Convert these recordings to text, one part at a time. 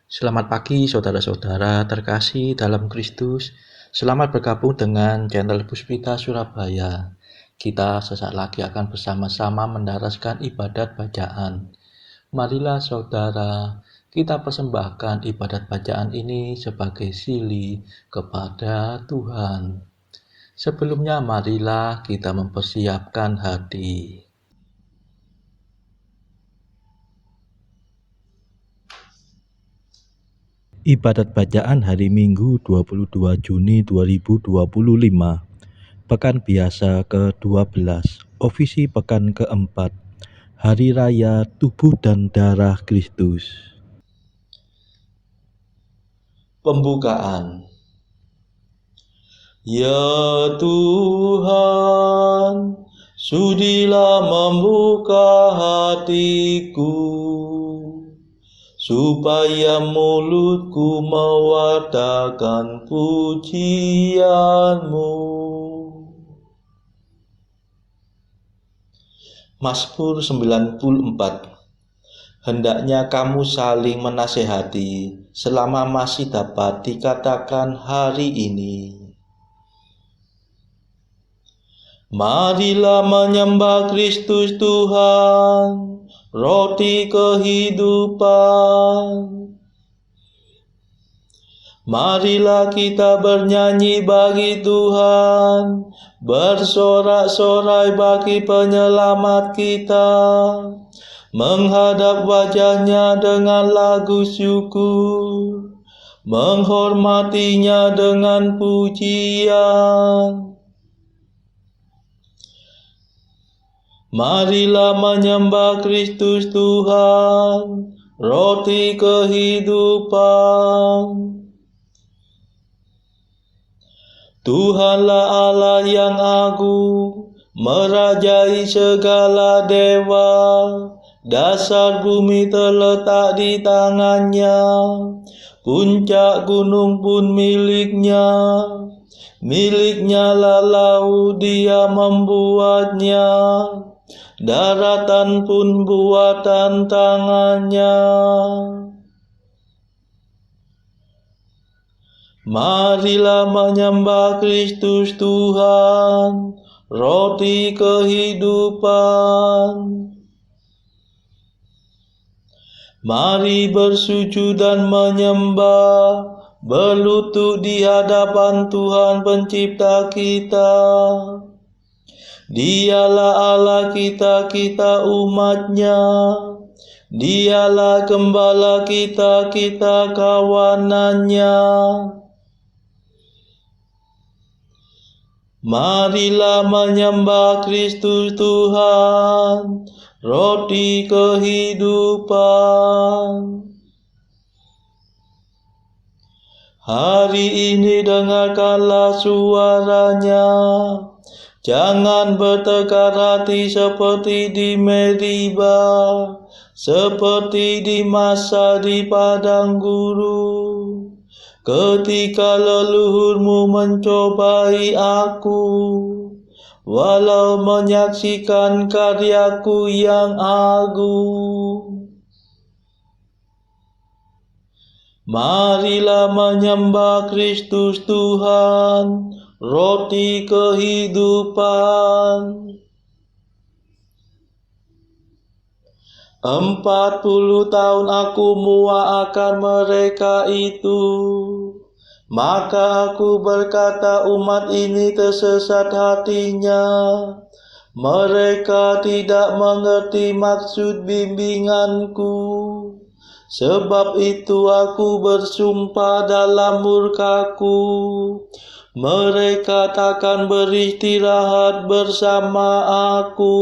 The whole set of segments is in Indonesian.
Selamat pagi saudara-saudara terkasih dalam Kristus. Selamat bergabung dengan channel Puspita Surabaya. Kita sesaat lagi akan bersama-sama mendaraskan ibadat bacaan. Marilah saudara, kita persembahkan ibadat bacaan ini sebagai sili kepada Tuhan. Sebelumnya marilah kita mempersiapkan hati. Ibadat bacaan hari Minggu 22 Juni 2025. Pekan biasa ke-12, ofisi pekan ke-4, Hari Raya Tubuh dan Darah Kristus. Pembukaan. Ya Tuhan, sudilah membuka hatiku, supaya mulutku mewartakan pujian-Mu. Mazmur 94. Hendaknya kamu saling menasehati selama masih dapat dikatakan hari ini. Marilah menyembah Kristus Tuhan, roti kehidupan. Marilah kita bernyanyi bagi Tuhan, bersorak-sorai bagi penyelamat kita, menghadap wajahnya dengan lagu syukur, menghormatinya dengan pujian. Marilah menyembah Kristus Tuhan, roti kehidupan. Tuhanlah Allah yang agung, merajai segala dewa. Dasar bumi terletak di tangannya, puncak gunung pun miliknya. Miliknya lah laut, dia membuatnya, daratan pun buatan tangannya. Marilah menyembah Kristus Tuhan, roti kehidupan. Mari bersujud dan menyembah, berlutut di hadapan Tuhan pencipta kita. Dialah Allah kita, kita umatnya. Dialah gembala kita, kita kawanannya. Marilah menyembah Kristus Tuhan, roti kehidupan. Hari ini dengarkanlah suaranya. Jangan bertekar hati seperti di Meriba, seperti di masa di padang gurun, ketika leluhurmu mencobai aku, walau menyaksikan karyaku yang agung. Marilah menyembah Kristus Tuhan, roti kehidupan. 40 tahun aku muak akan mereka itu. Maka aku berkata, umat ini tersesat hatinya. Mereka tidak mengerti maksud bimbinganku. Sebab itu aku bersumpah dalam murkaku, mereka takkan beristirahat bersama aku.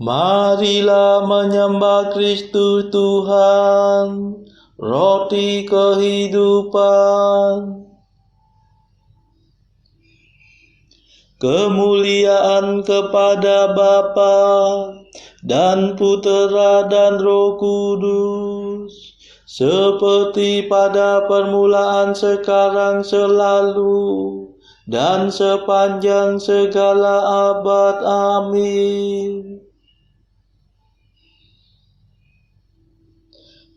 Marilah menyembah Kristus Tuhan, roti kehidupan. Kemuliaan kepada Bapa dan Putera dan Roh Kudus, seperti pada permulaan, sekarang, selalu, dan sepanjang segala abad. Amin.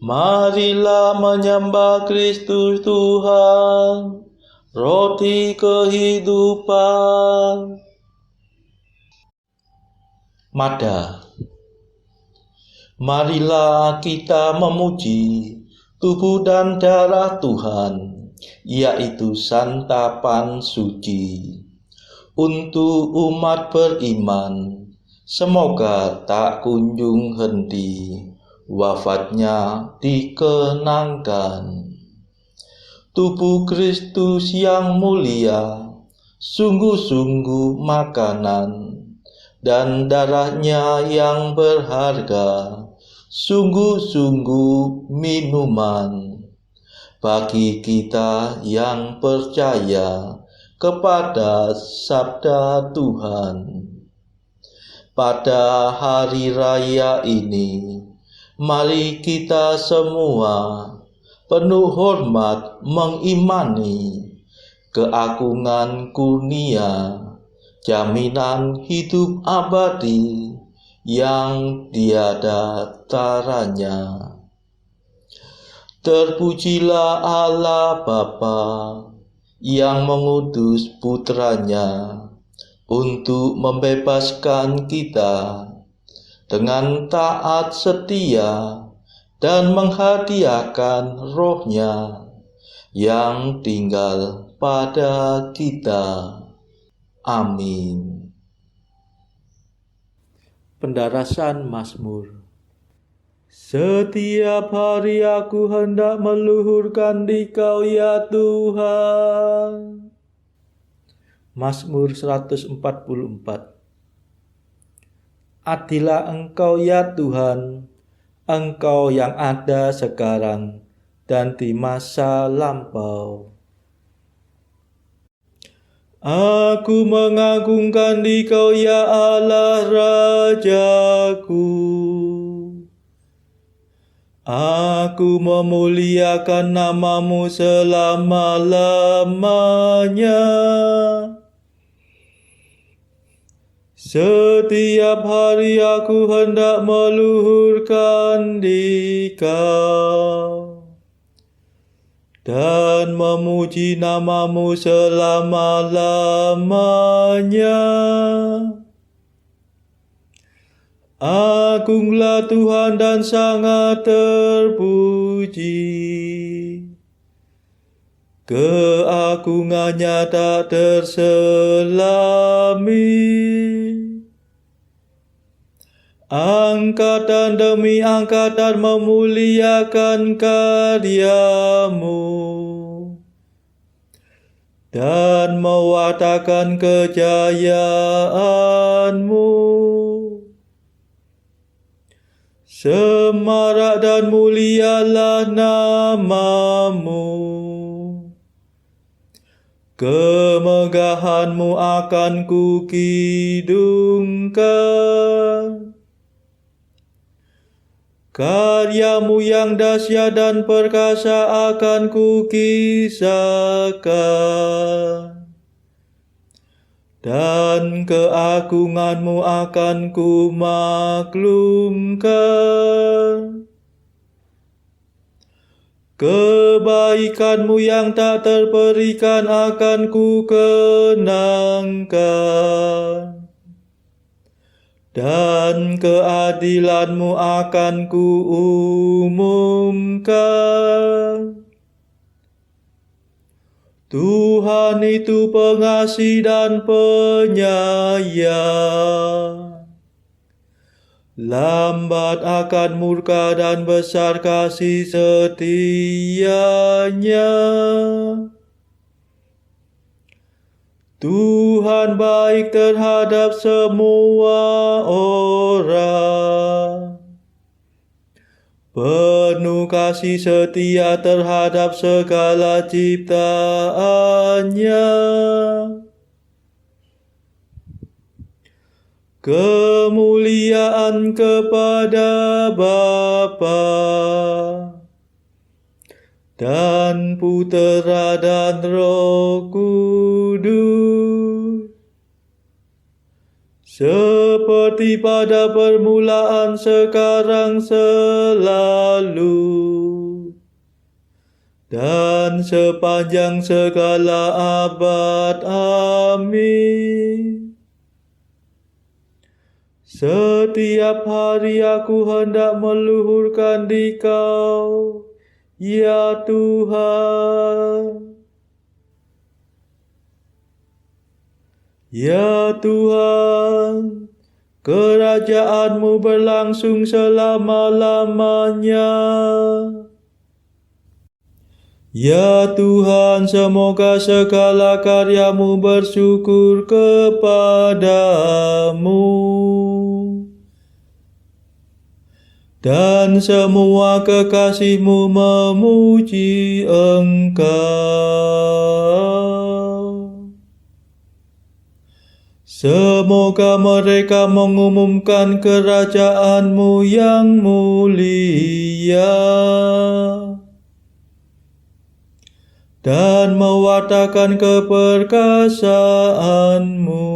Marilah menyembah Kristus Tuhan, roti kehidupan. Mada. Marilah kita memuji tubuh dan darah Tuhan, yaitu santapan suci. Untuk umat beriman, semoga tak kunjung henti, wafatnya dikenangkan. Tubuh Kristus yang mulia, sungguh-sungguh makanan, dan darahnya yang berharga, sungguh-sungguh minuman. Bagi kita yang percaya kepada sabda Tuhan. Pada hari raya ini, mari kita semua penuh hormat mengimani keagungan kurnia, jaminan hidup abadi yang tiada taranya. Terpujilah Allah Bapa yang mengutus putranya untuk membebaskan kita dengan taat setia dan menghadiahkan rohnya yang tinggal pada kita. Amin. Pendarasan Mazmur. Setiap hari aku hendak meluhurkan Dikau ya Tuhan. Mazmur 144. Adilah Engkau ya Tuhan, Engkau yang ada sekarang dan di masa lampau. Aku mengagungkan Dikau ya Allah Rajaku. Aku memuliakan nama-Mu selama-lamanya. Setiap hari aku hendak meluhurkan Dikau dan memuji nama-Mu selama-lamanya. Agunglah Tuhan dan sangat terpuji. Keagungannya tak terselami. Angkatan demi angkatan memuliakan karya-Mu dan mewartakan kejayaan-Mu. Semarak dan mulialah nama-Mu. Kemegahan-Mu akan kukidungkan. Karya-Mu yang dahsyat dan perkasa akan kukisahkan. Dan keagungan-Mu akan kumaklumkan. Kebaikan-Mu yang tak terperikan akan kukenangkan. Dan keadilan-Mu akan kuumumkan. Tuhan itu pengasih dan penyayang, lambat akan murka dan besar kasih setia-Nya. Tuhan baik terhadap semua orang, penuh kasih setia terhadap segala ciptaan-Nya. Kemuliaan kepada Bapa dan Putera dan Roh Kudus, seperti pada permulaan, sekarang, selalu, dan sepanjang segala abad. Amin. Setiap hari aku hendak meluhurkan Dikau, ya Tuhan. Ya Tuhan, kerajaan-Mu berlangsung selama-lamanya. Ya Tuhan, semoga segala karya-Mu bersyukur kepadamu, dan semua kekasih-Mu memuji Engkau. Semoga mereka mengumumkan kerajaan-Mu yang mulia, dan mewartakan keperkasaan-Mu.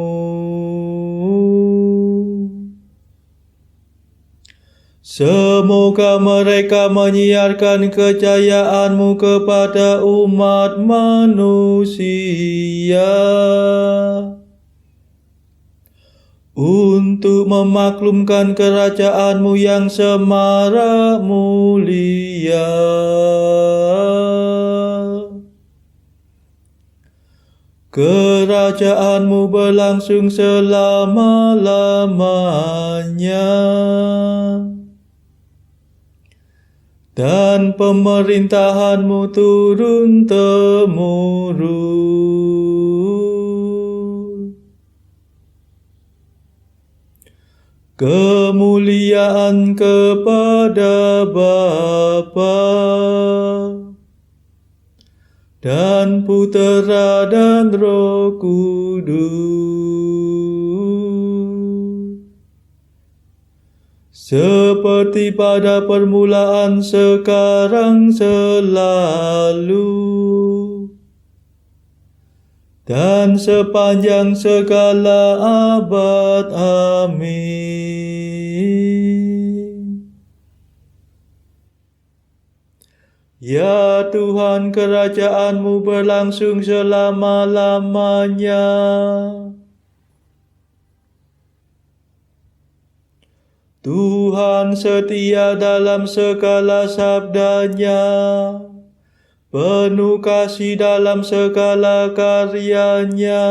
Semoga mereka menyiarkan kejayaan-Mu kepada umat manusia, untuk memaklumkan kerajaan-Mu yang semarak mulia. Kerajaan-Mu berlangsung selama-lamanya, dan pemerintahan-Mu turun-temurun. Kemuliaan kepada Bapa dan Putera dan Roh Kudus, seperti pada permulaan, sekarang, selalu, dan sepanjang segala abad. Amin. Ya Tuhan, kerajaan-Mu berlangsung selama-lamanya. Tuhan setia dalam segala sabda-Nya, penuh kasih dalam segala karya-Nya.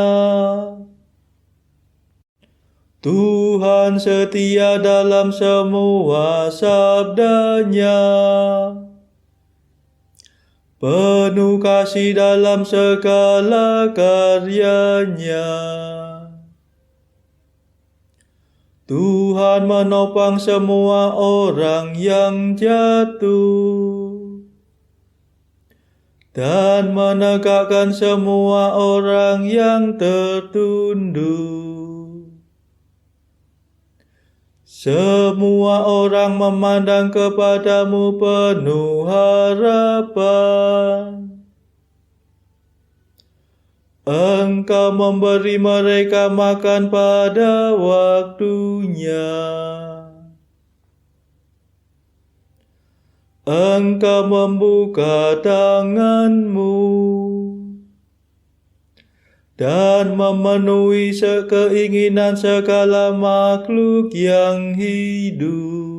Tuhan setia dalam semua sabda-Nya, penuh kasih dalam segala karya-Nya. Tuhan menopang semua orang yang jatuh, dan menegakkan semua orang yang tertunduk. Semua orang memandang kepada-Mu penuh harapan. Engkau memberi mereka makan pada waktunya. Engkau membuka tangan-Mu dan memenuhi keinginan segala makhluk yang hidup.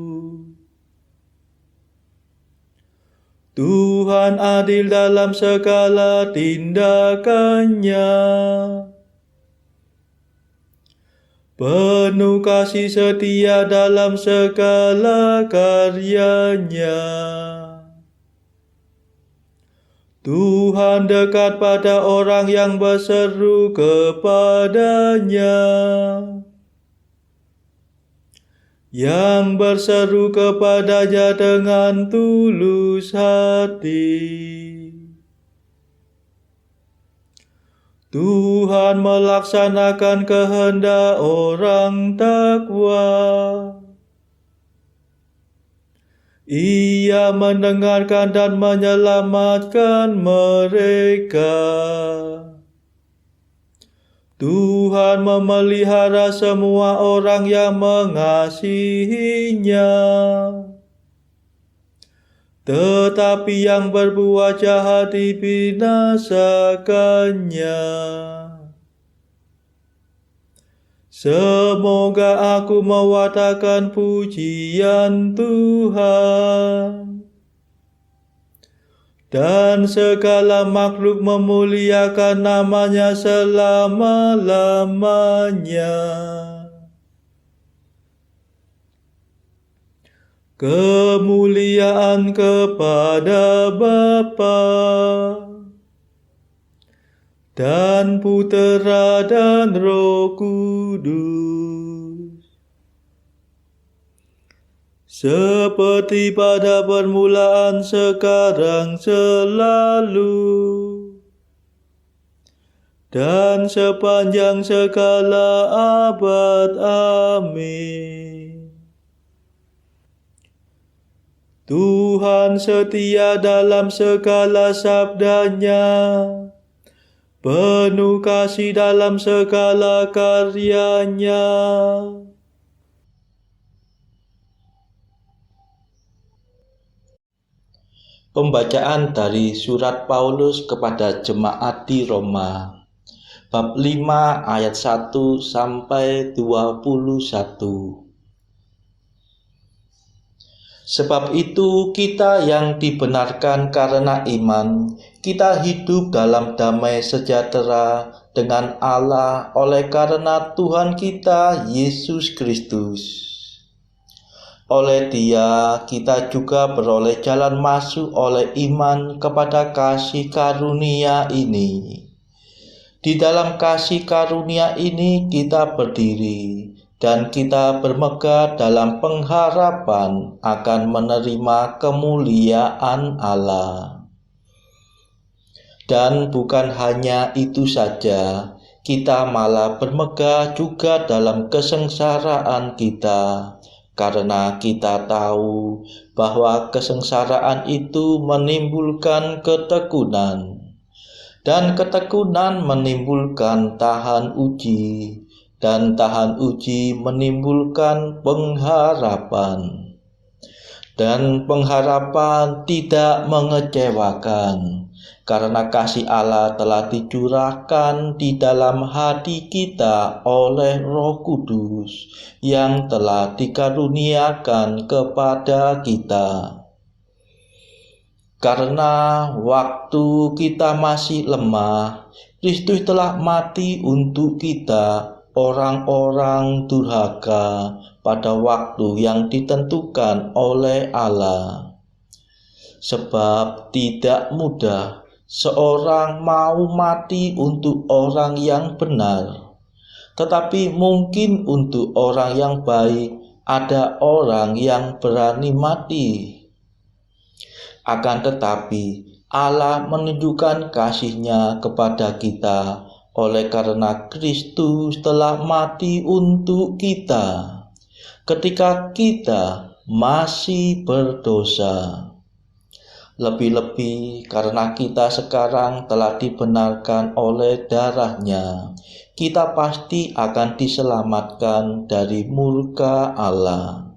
Tuhan adil dalam segala tindakan-Nya, penuh kasih setia dalam segala karya-Nya. Tuhan dekat pada orang yang berseru kepada-Nya, yang berseru kepada-Nya dengan tulus hati. Tuhan melaksanakan kehendak orang takwa. Ia mendengarkan dan menyelamatkan mereka. Tuhan memelihara semua orang yang mengasihinya, tetapi yang berbuat jahat dibinasakannya. Semoga aku mewartakan pujian Tuhan, dan segala makhluk memuliakan namanya selama-lamanya. Kemuliaan kepada Bapa dan Putera dan Roh Kudus, seperti pada permulaan, sekarang, selalu, dan sepanjang segala abad. Amin. Tuhan setia dalam segala sabdanya, penuh kasih dalam segala karyanya. Pembacaan dari surat Paulus kepada jemaat di Roma, bab 5 ayat 1 sampai 21. Sebab itu kita yang dibenarkan karena iman, kita hidup dalam damai sejahtera dengan Allah oleh karena Tuhan kita Yesus Kristus. Oleh Dia kita juga beroleh jalan masuk oleh iman kepada kasih karunia ini. Di dalam kasih karunia ini kita berdiri dan kita bermegah dalam pengharapan akan menerima kemuliaan Allah. Dan bukan hanya itu saja, kita malah bermegah juga dalam kesengsaraan kita, karena kita tahu bahwa kesengsaraan itu menimbulkan ketekunan, dan ketekunan menimbulkan tahan uji, dan tahan uji menimbulkan pengharapan. Dan pengharapan tidak mengecewakan, karena kasih Allah telah dicurahkan di dalam hati kita oleh Roh Kudus yang telah dikaruniakan kepada kita. Karena waktu kita masih lemah, Kristus telah mati untuk kita, orang-orang durhaka, pada waktu yang ditentukan oleh Allah. Sebab tidak mudah seorang mau mati untuk orang yang benar, tetapi mungkin untuk orang yang baik ada orang yang berani mati. Akan tetapi Allah menunjukkan kasih-Nya kepada kita oleh karena Kristus telah mati untuk kita ketika kita masih berdosa. Lebih-lebih karena kita sekarang telah dibenarkan oleh darah-Nya, kita pasti akan diselamatkan dari murka Allah.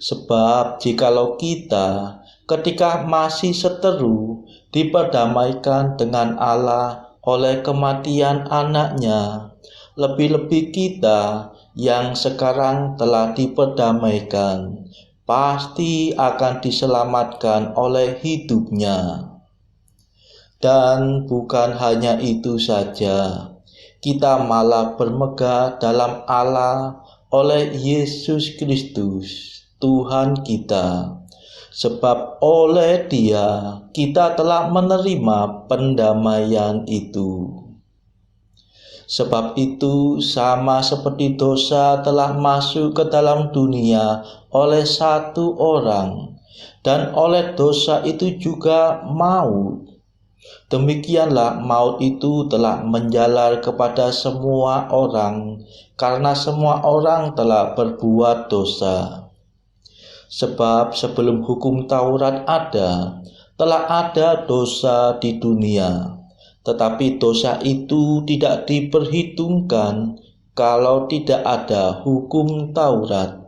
Sebab jikalau kita ketika masih seteru diperdamaikan dengan Allah oleh kematian anaknya, lebih-lebih kita yang sekarang telah diperdamaikan pasti akan diselamatkan oleh hidupnya. Dan bukan hanya itu saja, kita malah bermegah dalam Allah oleh Yesus Kristus, Tuhan kita. Sebab oleh Dia kita telah menerima pendamaian itu. Sebab itu sama seperti dosa telah masuk ke dalam dunia oleh satu orang, dan oleh dosa itu juga maut. Demikianlah maut itu telah menjalar kepada semua orang, karena semua orang telah berbuat dosa. Sebab sebelum hukum Taurat ada, telah ada dosa di dunia. tetapi dosa itu tidak diperhitungkan kalau tidak ada hukum Taurat.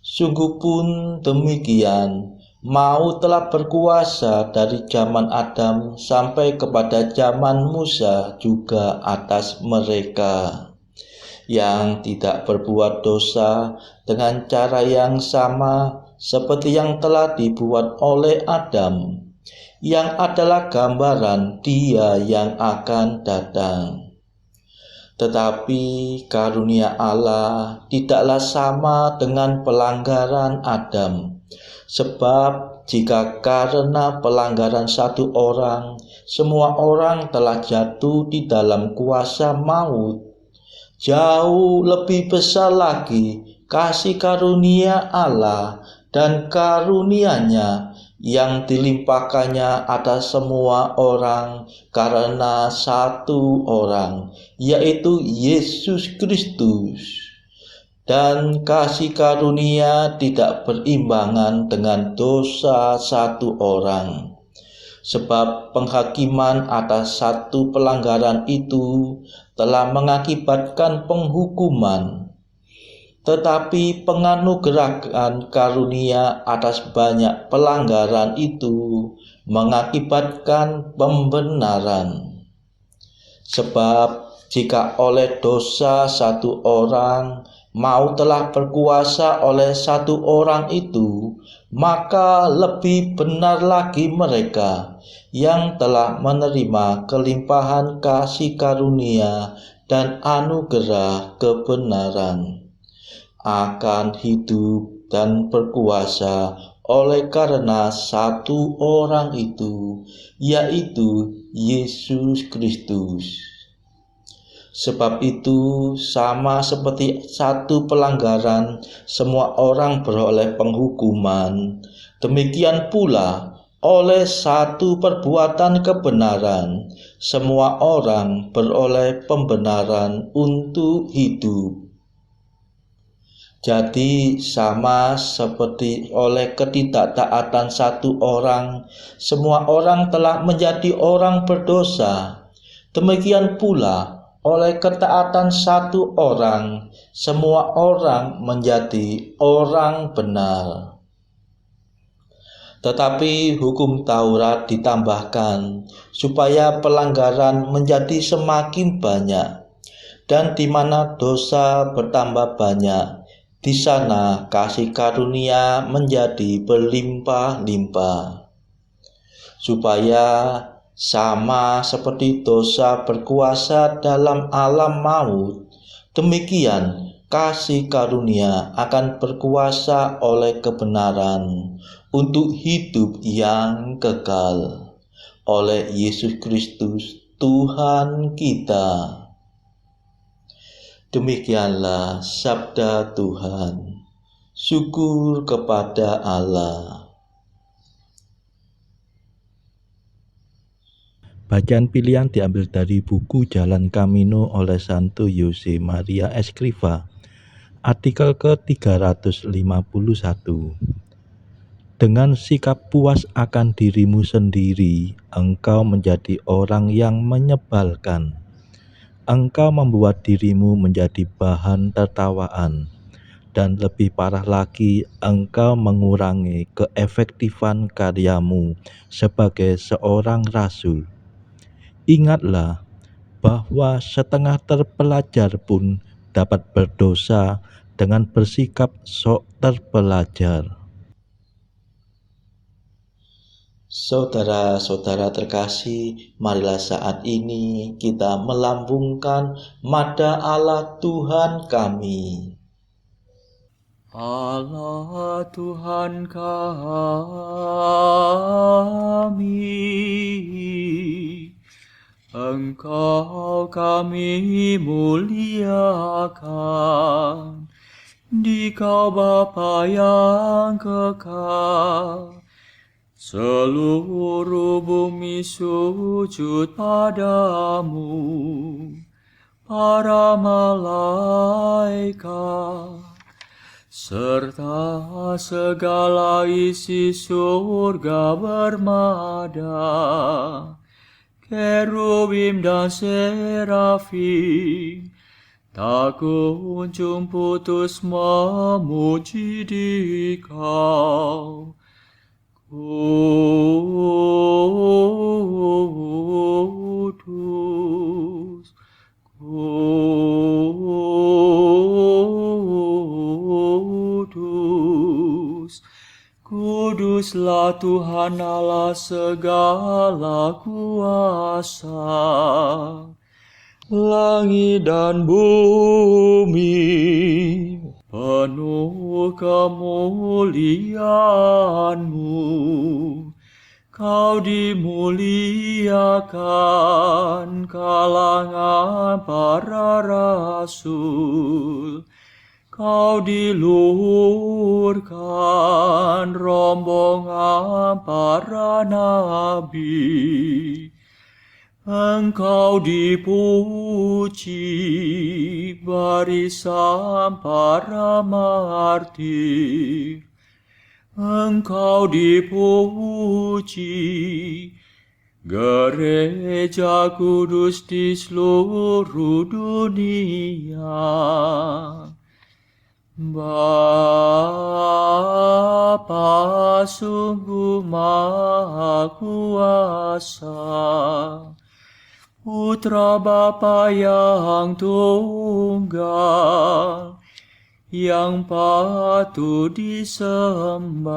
Sungguh pun demikian, maut telah berkuasa dari zaman Adam sampai kepada zaman Musa juga atas mereka yang tidak berbuat dosa dengan cara yang sama seperti yang telah dibuat oleh Adam, yang adalah gambaran Dia yang akan datang. Tetapi karunia Allah tidaklah sama dengan pelanggaran Adam, sebab jika karena pelanggaran satu orang, semua orang telah jatuh di dalam kuasa maut, jauh lebih besar lagi kasih karunia Allah dan karunia-Nya yang dilimpahkannya atas semua orang karena satu orang, yaitu Yesus Kristus. Dan kasih karunia tidak berimbangan dengan dosa satu orang. Sebab penghakiman atas satu pelanggaran itu telah mengakibatkan penghukuman, tetapi penganugerahan karunia atas banyak pelanggaran itu mengakibatkan pembenaran. Sebab jika oleh dosa satu orang maut telah berkuasa oleh satu orang itu, maka lebih benar lagi mereka yang telah menerima kelimpahan kasih karunia dan anugerah kebenaran akan hidup dan berkuasa oleh karena satu orang itu, yaitu Yesus Kristus. Sebab itu, sama seperti satu pelanggaran, semua orang beroleh penghukuman. Demikian pula, oleh satu perbuatan kebenaran, semua orang beroleh pembenaran untuk hidup. Jadi, sama seperti oleh ketidaktaatan satu orang, semua orang telah menjadi orang berdosa. Demikian pula, oleh ketaatan satu orang, semua orang menjadi orang benar. Tetapi hukum Taurat ditambahkan supaya pelanggaran menjadi semakin banyak, dan di mana dosa bertambah banyak, di sana kasih karunia menjadi berlimpah-limpah. Supaya sama seperti dosa berkuasa dalam alam maut, demikian kasih karunia akan berkuasa oleh kebenaran untuk hidup yang kekal oleh Yesus Kristus Tuhan kita. Demikianlah sabda Tuhan. Syukur kepada Allah. Bacaan pilihan diambil dari buku Jalan Camino oleh Santo Jose Maria Escrivá, artikel ke-351. Dengan sikap puas akan dirimu sendiri, engkau menjadi orang yang menyebalkan. Engkau membuat dirimu menjadi bahan tertawaan, dan lebih parah lagi, engkau mengurangi keefektifan karyamu sebagai seorang rasul. Ingatlah bahwa setengah terpelajar pun dapat berdosa dengan bersikap sok terpelajar. Saudara-saudara terkasih, marilah saat ini kita melambungkan mada Allah Tuhan kami. Allah Tuhan kami, Engkau kami muliakan, Dikau Bapa yang kekal. Seluruh bumi sujud padamu, para malaikat, serta segala isi surga bermada, Kerubim dan serafim tak kunjung putus memuji Dikau. Kudus, kudus, kuduslah Tuhan Allah segala kuasa. Langit dan bumi Penuh kemuliaan-Mu, Kau dimuliakan kalangan para rasul, Kau diluhurkan rombongan para nabi. Engkau dipuji barisan para martir. Engkau dipuji gereja kudus di seluruh dunia. Bapa sungguh Maha Kuasa, Putra Bapa yang tunggal, yang patut disembah.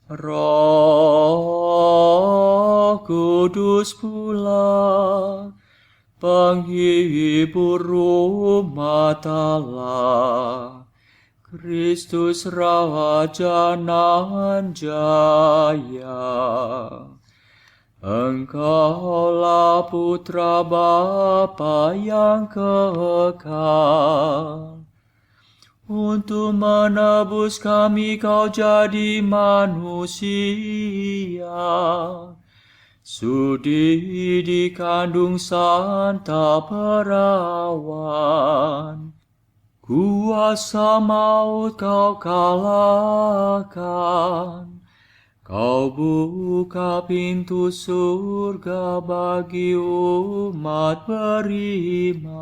Roh Kudus pula, penghibur umat Allah, Kristus Raja nan jaya. Engkaulah Putra Bapa yang kekal. Untuk menebus kami Kau jadi manusia. Sudi dikandung Santa Perawan. Kuasa maut Kau kalahkan. Kau buka pintu surga bagi umat beriman.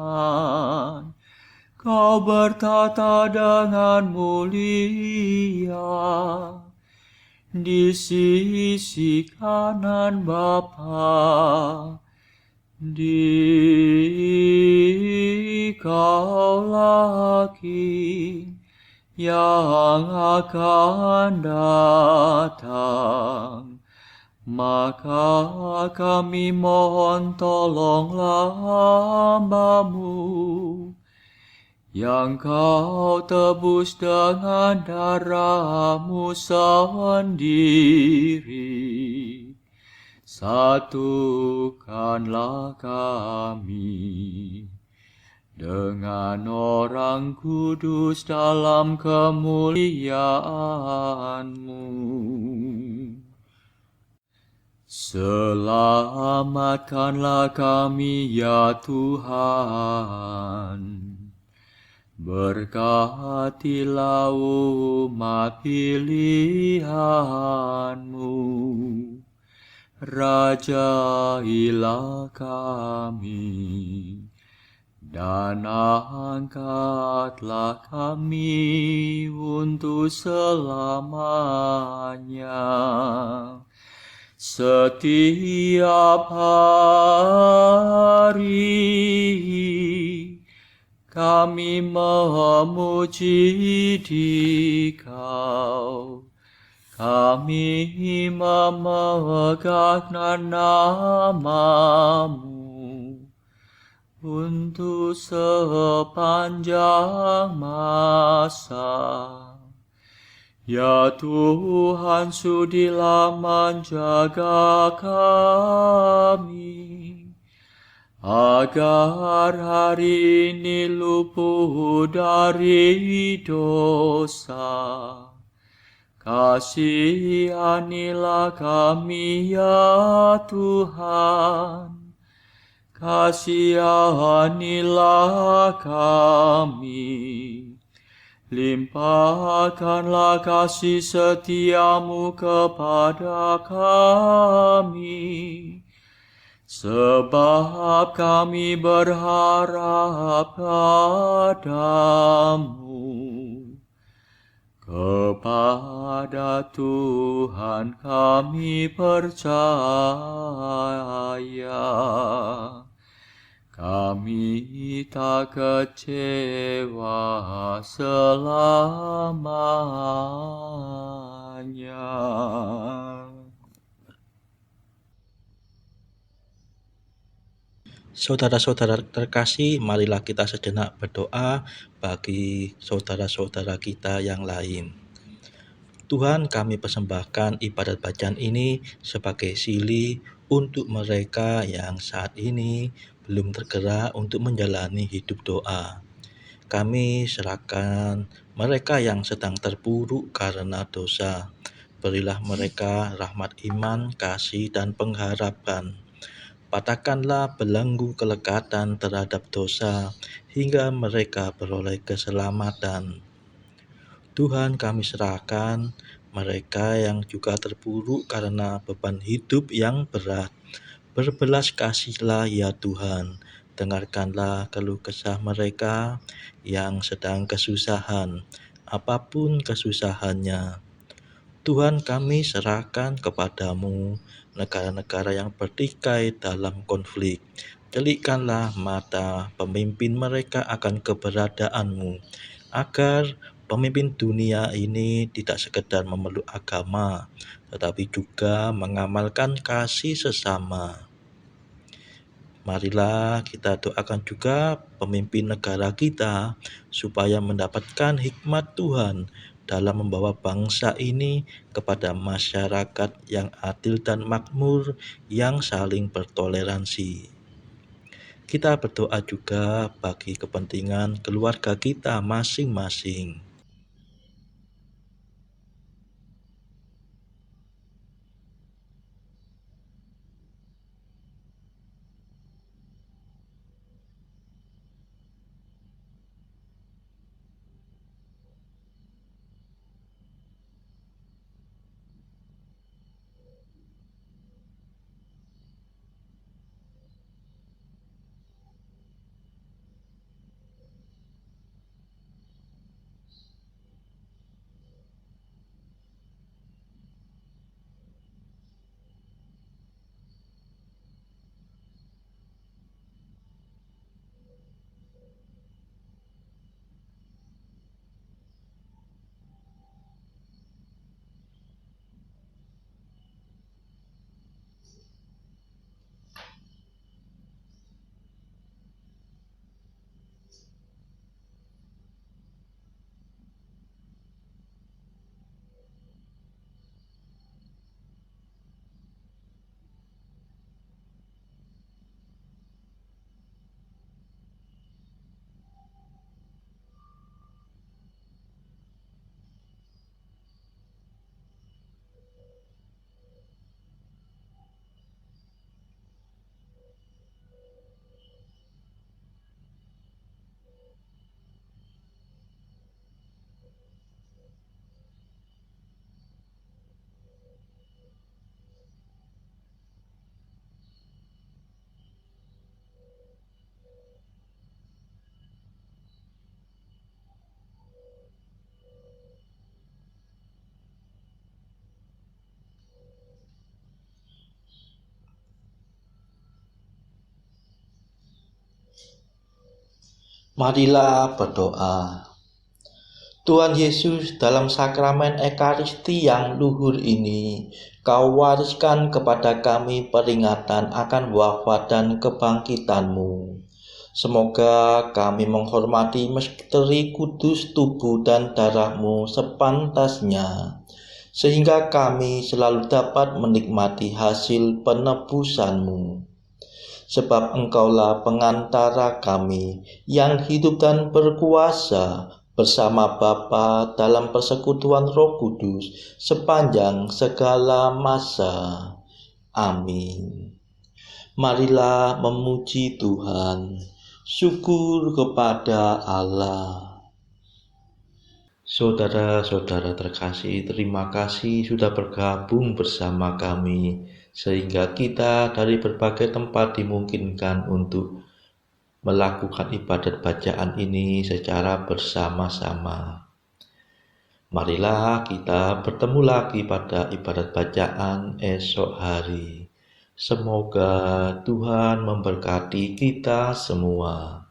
Kau bertata dengan mulia di sisi kanan Bapa. Dikaulah King yang akan datang, maka kami mohon tolonglah hamba-Mu, yang Kau tebus dengan darah-Mu sendiri. Satukanlah kami dengan orang kudus dalam kemuliaan-Mu. Selamatkanlah kami ya Tuhan. Berkatilah umat pilihan-Mu. Rajailah kami. Dan angkatlah kami untuk selamanya. Setiap hari kami memuji Dikau. Kami memegang nama-Mu untuk sepanjang masa. Ya Tuhan, sudilah menjaga kami, agar hari ini luput dari dosa. Kasihanilah kami ya Tuhan. Kasihanilah kami, Limpahkanlah kasih setiamu kepada kami, sebab kami berharap padamu. Kepada Tuhan kami percaya, kami tak kecewa selamanya. Saudara-saudara terkasih, marilah kita sejenak berdoa bagi saudara-saudara kita yang lain. Tuhan, kami persembahkan ibadat bacaan ini sebagai sili untuk mereka yang saat ini belum tergerak untuk menjalani hidup doa. Kami serahkan mereka yang sedang terpuruk karena dosa. Berilah mereka rahmat iman, kasih, dan pengharapan. Patahkanlah belenggu kelekatan terhadap dosa hingga mereka beroleh keselamatan. Tuhan, kami serahkan mereka yang juga terpuruk karena beban hidup yang berat. Berbelas kasihlah ya Tuhan, dengarkanlah keluh kesah mereka yang sedang kesusahan, apapun kesusahannya. Tuhan, kami serahkan kepadamu negara-negara yang bertikai dalam konflik. Celikkanlah mata pemimpin mereka akan keberadaanmu, agar pemimpin dunia ini tidak sekedar memeluk agama, tetapi juga mengamalkan kasih sesama. Marilah kita doakan juga pemimpin negara kita supaya mendapatkan hikmat Tuhan dalam membawa bangsa ini kepada masyarakat yang adil dan makmur yang saling bertoleransi. Kita berdoa juga bagi kepentingan keluarga kita masing-masing. Marilah berdoa. Tuhan Yesus, dalam sakramen Ekaristi yang luhur ini, Kau wariskan kepada kami peringatan akan wafat dan kebangkitan-Mu. Semoga kami menghormati misteri kudus tubuh dan darah-Mu sepantasnya, sehingga kami selalu dapat menikmati hasil penebusan-Mu. Sebab Engkaulah pengantara kami yang hidup dan berkuasa bersama Bapa dalam persekutuan Roh Kudus sepanjang segala masa. Amin. Marilah memuji Tuhan. Syukur kepada Allah. Saudara-saudara terkasih, terima kasih sudah bergabung bersama kami, sehingga kita dari berbagai tempat dimungkinkan untuk melakukan ibadat bacaan ini secara bersama-sama. Marilah kita bertemu lagi pada ibadat bacaan esok hari. Semoga Tuhan memberkati kita semua.